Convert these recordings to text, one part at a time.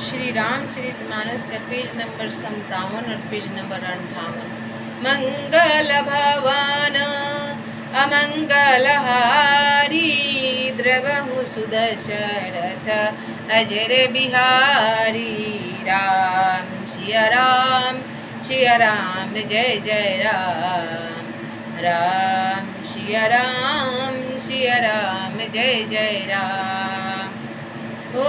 श्री रामचरितमानस का page number 57 और page number 58। मंगल भवन अमंगलहारी द्रवहु सुदशरथ अजर बिहारी। राम सिया राम जय जय राम। राम सिया राम जय जय राम। ओ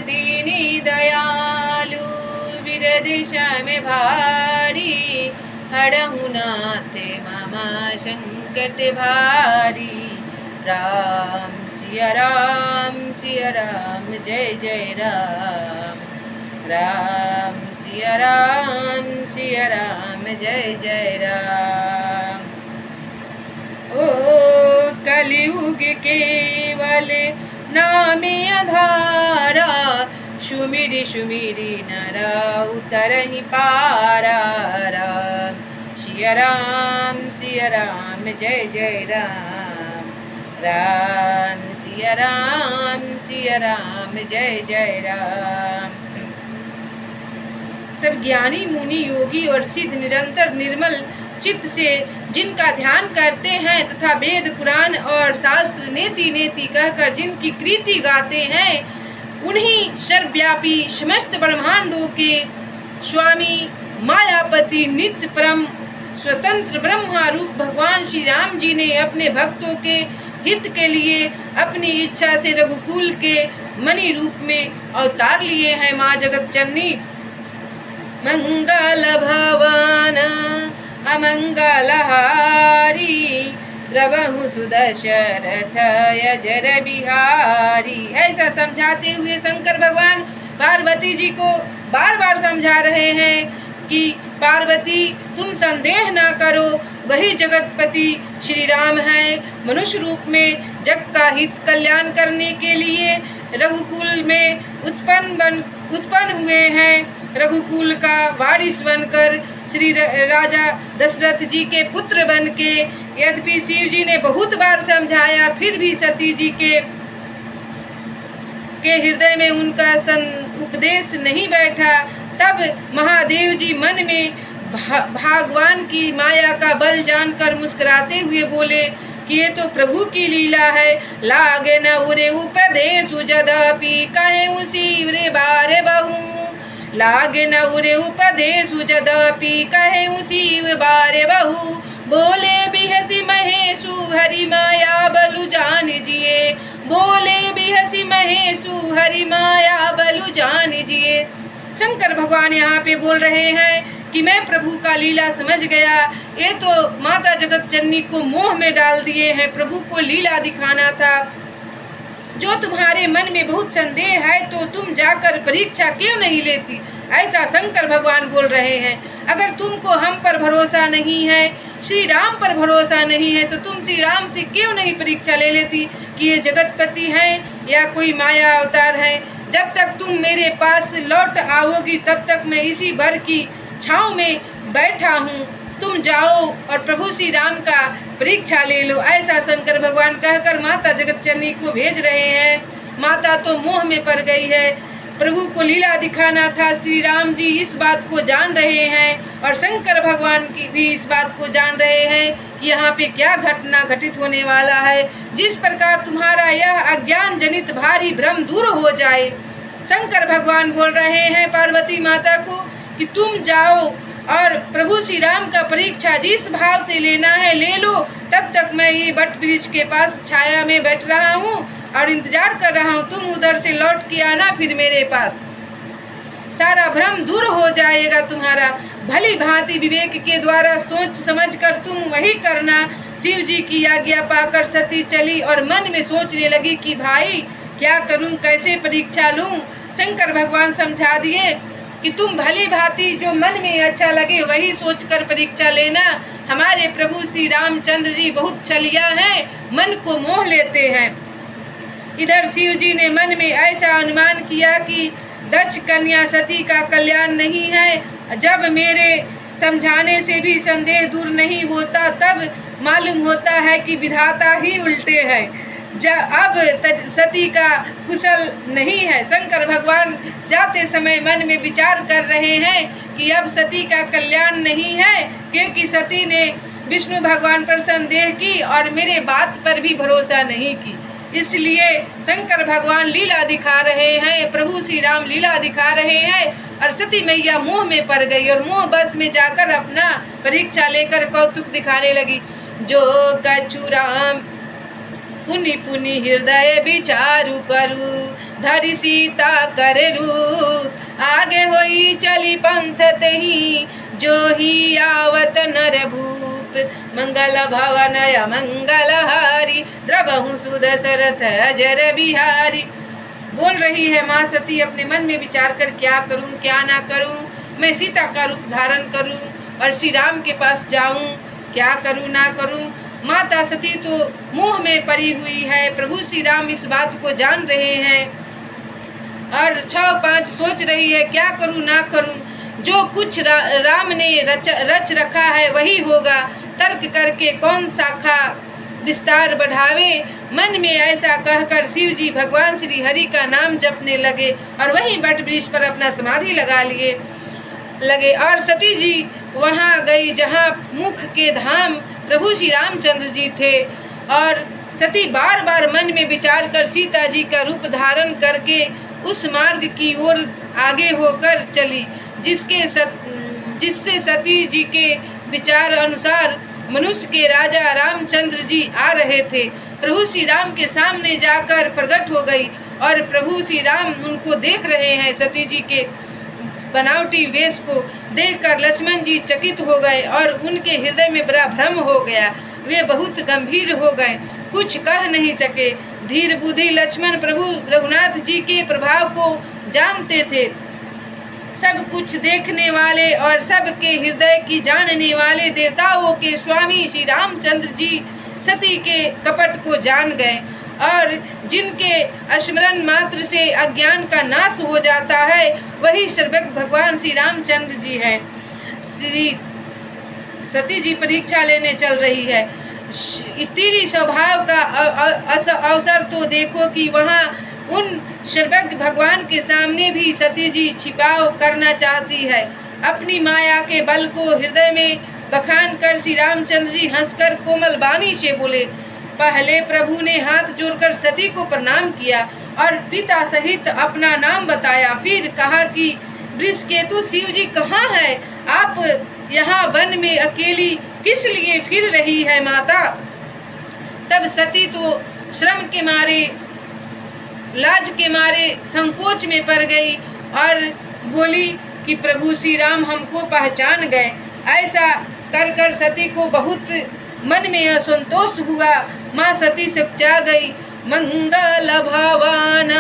दीनी दयालु विरद श्याम भारी हरहु नाथ मामा संकट भारी। राम सिया राम जय जय राम। राम सिया राम जय जय राम। ओ कलियुग केवल नामे आधारा सुमिरि सुमिरि नर उतरहि पारा। राम सिया राम जय जय राम। राम सिया राम जय जय राम। तब ज्ञानी मुनि योगी और सिद्ध निरंतर निर्मल चित्त से जिनका ध्यान करते हैं तथा वेद पुराण और शास्त्र नेति नेति कहकर जिनकी कृति गाते हैं, उन्हीं सर्वव्यापी समस्त ब्रह्मांडों के स्वामी मायापति नित्य परम स्वतंत्र ब्रह्मा रूप भगवान श्री राम जी ने अपने भक्तों के हित के लिए अपनी इच्छा से रघुकुल के मणि रूप में अवतार लिए हैं। माँ जगत जननी मंगल भवन अमंगलहारी द्रवहु सुदशरथ अजर बिहारी। ऐसा समझाते हुए शंकर भगवान पार्वती जी को बार बार समझा रहे हैं कि पार्वती तुम संदेह न करो, वही जगतपति श्री राम हैं। मनुष्य रूप में जग का हित कल्याण करने के लिए रघुकुल में उत्पन्न हुए हैं। रघुकुल का वारिस बनकर श्री राजा दशरथ जी के पुत्र बन के, यद्यपि शिव जी ने बहुत बार समझाया फिर भी सती जी के हृदय में उनका उपदेश नहीं बैठा। तब महादेव जी मन में भगवान की माया का बल जानकर मुस्कुराते हुए बोले कि ये तो प्रभु की लीला है। लागे न उरे उपदेश जदपि कहे उसी रे बारे बहु। लागे न उरे उपदेश जदपि कहे उसी बारे बहु। बोले बिहसी महेशु हरि माया बलु जान जिए। बोले बिहसी महेशु हरि माया बलु जान जिए। शंकर भगवान यहाँ पे बोल रहे हैं कि मैं प्रभु का लीला समझ गया। ये तो माता जगत जननी को मोह में डाल दिए हैं। प्रभु को लीला दिखाना था। जो तुम्हारे मन में बहुत संदेह है तो तुम जाकर परीक्षा क्यों नहीं लेती, ऐसा शंकर भगवान बोल रहे हैं। अगर तुमको हम पर भरोसा नहीं है, श्री राम पर भरोसा नहीं है, तो तुम श्री राम से क्यों नहीं परीक्षा ले लेती कि ये जगतपति हैं या कोई माया अवतार है। जब तक तुम मेरे पास लौट आओगी तब तक मैं इसी वर की छाँव में बैठा हूँ। तुम जाओ और प्रभु श्री राम का परीक्षा ले लो, ऐसा शंकर भगवान कहकर माता जगत जननी को भेज रहे हैं। माता तो मोह में पड़ गई है। प्रभु को लीला दिखाना था। श्री राम जी इस बात को जान रहे हैं और शंकर भगवान की भी इस बात को जान रहे हैं कि यहाँ पे क्या घटना घटित होने वाला है। जिस प्रकार तुम्हारा यह अज्ञान जनित भारी भ्रम दूर हो जाए। शंकर भगवान बोल रहे हैं पार्वती माता को कि तुम जाओ और प्रभु श्री राम का परीक्षा जिस भाव से लेना है ले लो। तब तक मैं ये बट वृक्ष के पास छाया में बैठ रहा हूँ और इंतजार कर रहा हूँ। तुम उधर से लौट के आना फिर मेरे पास। सारा भ्रम दूर हो जाएगा तुम्हारा। भली भांति विवेक के द्वारा सोच समझकर तुम वही करना। शिव जी की आज्ञा पाकर सती चली और मन में सोचने लगी कि भाई क्या करूँ, कैसे परीक्षा लूँ। शंकर भगवान समझा दिए कि तुम भली भांति जो मन में अच्छा लगे वही सोचकर परीक्षा लेना। हमारे प्रभु श्री रामचंद्र जी बहुत छलिया हैं, मन को मोह लेते हैं। इधर शिव जी ने मन में ऐसा अनुमान किया कि दक्ष कन्या सती का कल्याण नहीं है। जब मेरे समझाने से भी संदेह दूर नहीं होता तब मालूम होता है कि विधाता ही उल्टे हैं। अब सती का कुशल नहीं है। शंकर भगवान जाते समय मन में विचार कर रहे हैं कि अब सती का कल्याण नहीं है, क्योंकि सती ने विष्णु भगवान पर संदेह की और मेरे बात पर भी भरोसा नहीं की। इसलिए शंकर भगवान लीला दिखा रहे हैं, प्रभु श्री राम लीला दिखा रहे हैं और सती मैया मोह में पड़ गई और मोह बस में जाकर अपना परीक्षा लेकर कौतुक दिखाने लगी। जो कछु राम पुनि पुनि हृदय विचारु करू, धरि सीता कर रूप, आगे होई चली पंथ तही, जो ही आवत नर भूप, मंगल भवन मंगल हारी, द्रबहु सुदशरथ अजर बिहारी। बोल रही है माँ सती अपने मन में विचार कर, क्या करूं क्या ना करूं, मैं सीता का रूप धारण करूं और श्री राम के पास जाऊं, क्या करूं ना करूं। माता सती तो मोह में पड़ी हुई है, प्रभु श्री राम इस बात को जान रहे हैं और 6-5 सोच रही है क्या करूं ना करूं। जो कुछ राम ने रच रखा है वही होगा, तर्क करके कौन शाखा विस्तार बढ़ावे। मन में ऐसा कहकर शिव जी भगवान श्री हरि का नाम जपने लगे और वहीं बट वृक्ष पर अपना समाधि लगे और सती जी वहाँ गई जहाँ मुख के धाम प्रभु श्री रामचंद्र जी थे। और सती बार बार मन में विचार कर सीता जी का रूप धारण करके उस मार्ग की ओर आगे होकर चली जिससे सती जी के विचार अनुसार मनुष्य के राजा रामचंद्र जी आ रहे थे। प्रभु श्री राम के सामने जाकर प्रकट हो गई और प्रभु श्री राम उनको देख रहे हैं। सती जी के बनावटी वेश को देखकर लक्ष्मण जी चकित हो गए और उनके हृदय में बड़ा भ्रम हो गया। वे बहुत गंभीर हो गए, कुछ कह नहीं सके। धीर बुद्धि लक्ष्मण प्रभु रघुनाथ जी के प्रभाव को जानते थे। सब कुछ देखने वाले और सबके हृदय की जानने वाले देवताओं के स्वामी श्री रामचंद्र जी सती के कपट को जान गए और जिनके स्मरण मात्र से अज्ञान का नाश हो जाता है वही सर्वज्ञ भगवान श्री रामचंद्र जी हैं। श्री सती जी परीक्षा लेने चल रही है। स्त्री स्वभाव का अवसर तो देखो कि वहाँ उन सर्वज्ञ भगवान के सामने भी सती जी छिपाव करना चाहती है। अपनी माया के बल को हृदय में बखान कर श्री रामचंद्र जी हंसकर कोमल वाणी से बोले। पहले प्रभु ने हाथ जोड़कर सती को प्रणाम किया और पिता सहित अपना नाम बताया। फिर कहा कि वृषकेतु शिव जी कहाँ है? आप यहाँ वन में अकेली किस लिए फिर रही है माता? तब सती तो श्रम के मारे, लाज के मारे संकोच में पड़ गई और बोली कि प्रभु श्री राम हमको पहचान गए। ऐसा कर कर सती को बहुत मन में असंतोष हुआ। माँ सती सुखचा गई। मंगल भवन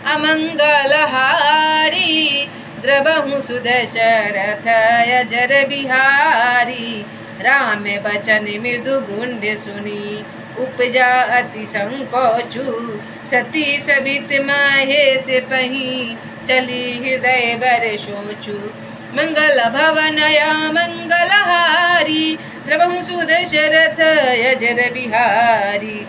अमंगल हारी, द्रबहु सुदशरथ अजर बिहारी, राम बचन मृदु गुंड सुनी, उपजा अति संकोचु, सती सबित माहे से पही, चली हृदय बर सोचु। मंगल भवन मंगल हारी, द्रबहु सुदशरथ अजर बिहारी।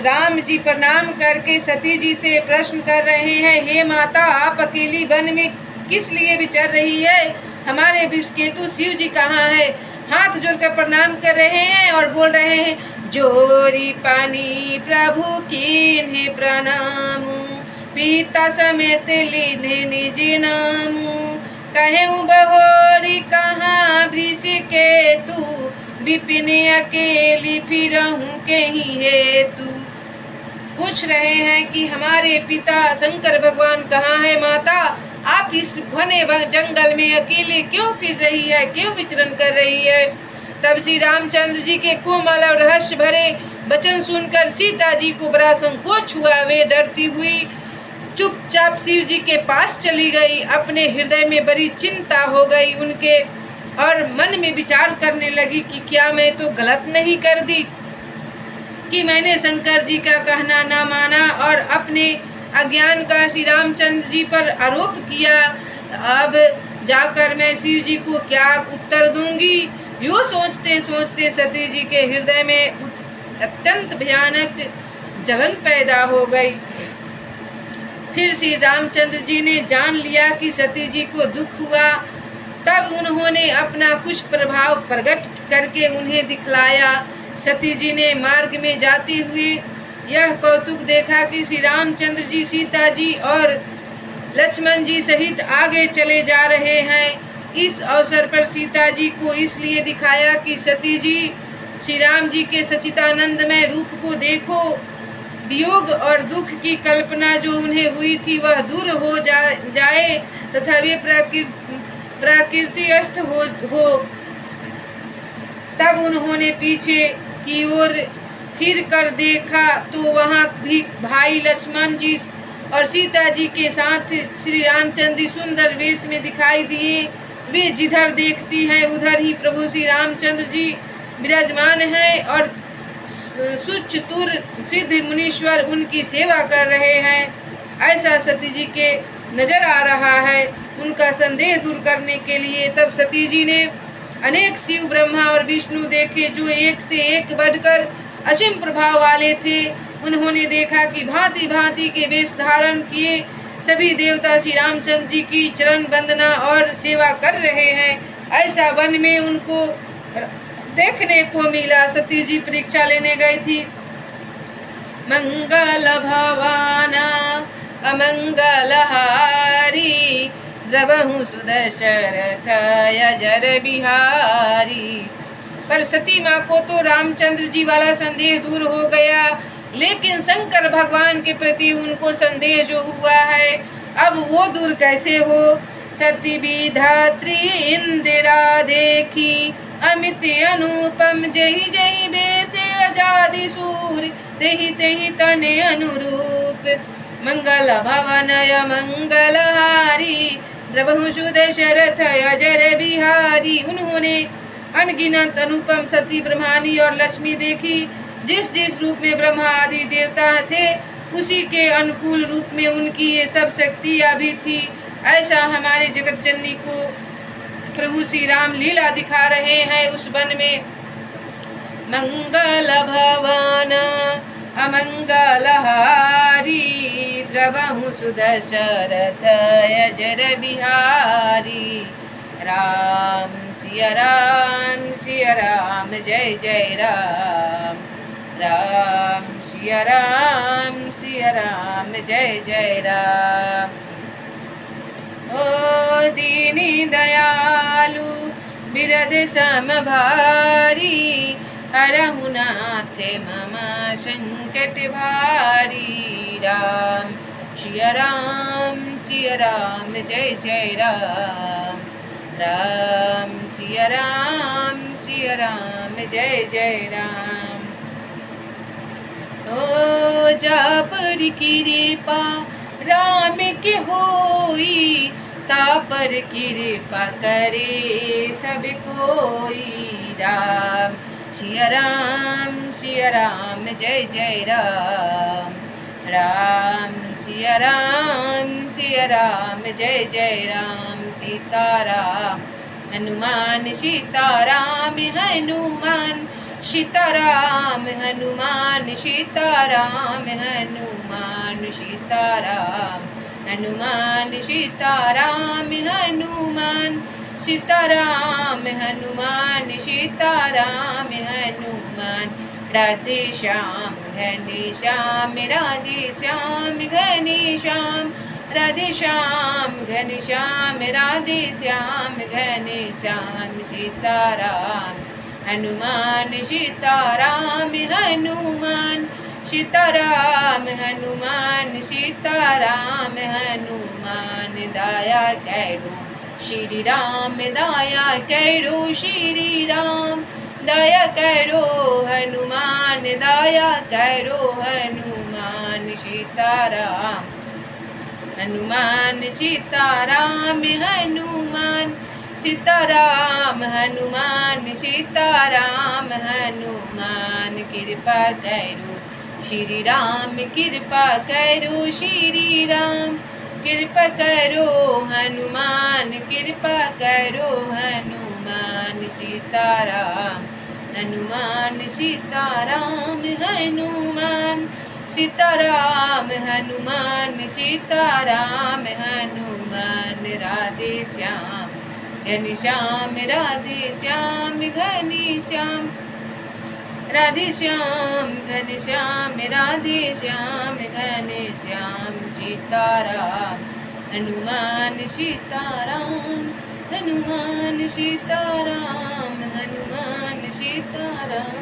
राम जी प्रणाम करके सती जी से प्रश्न कर रहे हैं, हे माता, आप अकेली वन में किस लिए विचर रही है? हमारे वृषकेतु शिव जी कहाँ है? हाथ जोड़कर प्रणाम कर रहे हैं और बोल रहे हैं, जोरी पानी प्रभु कीन्हे प्रणाम, पिता समेत लीन्हे निज नाम, कहूँ बहोरी कहाँ वृषकेतु, विपिन अकेली फिरहूँ कहीं हेतु। पूछ रहे हैं कि हमारे पिता शंकर भगवान कहाँ है माता? आप इस घने जंगल में अकेले क्यों फिर रही है, क्यों विचरण कर रही है? तब श्री रामचंद्र जी के कोमल और रहस्य भरे वचन सुनकर सीता जी को बड़ा संकोच हुआ। वे डरती हुई चुपचाप शिव जी के पास चली गई। अपने हृदय में बड़ी चिंता हो गई उनके और मन में विचार करने लगी कि क्या मैं तो गलत नहीं कर दी कि मैंने शंकर जी का कहना न माना और अपने अज्ञान का श्री रामचंद्र जी पर आरोप किया। अब जाकर मैं शिव जी को क्या उत्तर दूंगी? यूँ सोचते सोचते सती जी के हृदय में अत्यंत भयानक जलन पैदा हो गई। फिर श्री रामचंद्र जी ने जान लिया कि सती जी को दुख हुआ। तब उन्होंने अपना कुछ प्रभाव प्रकट करके उन्हें दिखलाया। सती जी ने मार्ग में जाते हुए यह कौतुक देखा कि श्री रामचंद्र जी सीता जी और लक्ष्मण जी सहित आगे चले जा रहे हैं। इस अवसर पर सीता जी को इसलिए दिखाया कि सती जी श्री राम जी के सच्चिदानंदमय रूप को देखो। वियोग और दुख की कल्पना जो उन्हें हुई थी वह दूर हो जाए तथा वे प्रकृतिस्थ हो। तब उन्होंने पीछे की ओर फिर कर देखा तो वहाँ भी भाई लक्ष्मण जी और सीता जी के साथ श्री रामचंद्र जी सुंदर वेश में दिखाई दिए। वे जिधर देखती हैं उधर ही प्रभु श्री रामचंद्र जी विराजमान हैं और सुचतुर सिद्ध मुनीश्वर उनकी सेवा कर रहे हैं। ऐसा सती जी के नजर आ रहा है। उनका संदेह दूर करने के लिए तब सती जी ने अनेक शिव ब्रह्मा और विष्णु देखे जो एक से एक बढ़कर असीम प्रभाव वाले थे। उन्होंने देखा कि भांति भांति के वेश धारण किए सभी देवता श्री रामचंद्र जी की चरण वंदना और सेवा कर रहे हैं। ऐसा वन में उनको देखने को मिला। सती जी परीक्षा लेने गई थी। मंगल भवाना अमंगलहारी द्रवहु सुदशरथ अजर बिहारी। पर सती माँ को तो रामचंद्र जी वाला संदेह दूर हो गया, लेकिन शंकर भगवान के प्रति उनको संदेह जो हुआ है अब वो दूर कैसे हो। सती विधात्री इंदिरा देखी अमित अनुपम जही जही बेस आजादी सूर तेहि तेहि तने अनुरूप। मंगल भवन मंगलहारी द्रवहु सुदशरथ अजर बिहारी। उन्होंने अनगिनत अनुपम सती ब्रह्मानी और लक्ष्मी देखी। जिस जिस रूप में ब्रह्मा आदि देवता थे उसी के अनुकूल रूप में उनकी ये सब शक्तियाँ भी थी। ऐसा हमारे जगत जननी को प्रभु श्री राम लीला दिखा रहे हैं उस वन में। मंगल भवन अमंगलहारी द्रवहु सुदशरथ अजर बिहारी। राम सिया राम जय जय राम। राम सिया राम जय जय राम। ओ दीनी दयालु बिरद समभारी हरहु नाथ मम संकट भारी। राम सिया राम जय जय राम। राम सिया राम जय जय राम। ओ जा पर कृपा राम के होई तापर कृपा करे सब कोई। राम सिया राम जय जय राम। राम सिया राम जय जय राम। सीताराम हनुमान सीताराम हनुमान सीताराम हनुमान सीताराम हनुमान सीताराम हनुमान सीताराम हनुमान सीताराम हनुमान सीताराम हनुमान। राधे श्याम घनी श्याम राधे श्याम घनी श्याम राधे श्याम घनी श्याम राधे श्याम घनी श्याम। सीताराम हनुमान सीताराम हनुमान सीताराम हनुमान सीताराम हनुमान। दया करो श्री राम दया करो श्री राम दया करो हनुमान दया करो हनुमान। सीताराम हनुमान सीताराम हनुमान सीताराम हनुमान सीताराम हनुमान। कृपा करो श्री राम कृपा करो श्री राम कृपा करो हनुमान कृपा करो हनुमान। सीताराम हनुमान सीताराम हनुमान सीताराम हनुमान सीताराम हनुमान राधे श्याम घनश्याम राधे श्याम घनश्याम राधे श्याम घनश्याम राधे श्याम घनश्याम सीताराम हनुमान सीताराम हनुमान सीताराम हनुमान सीताराम।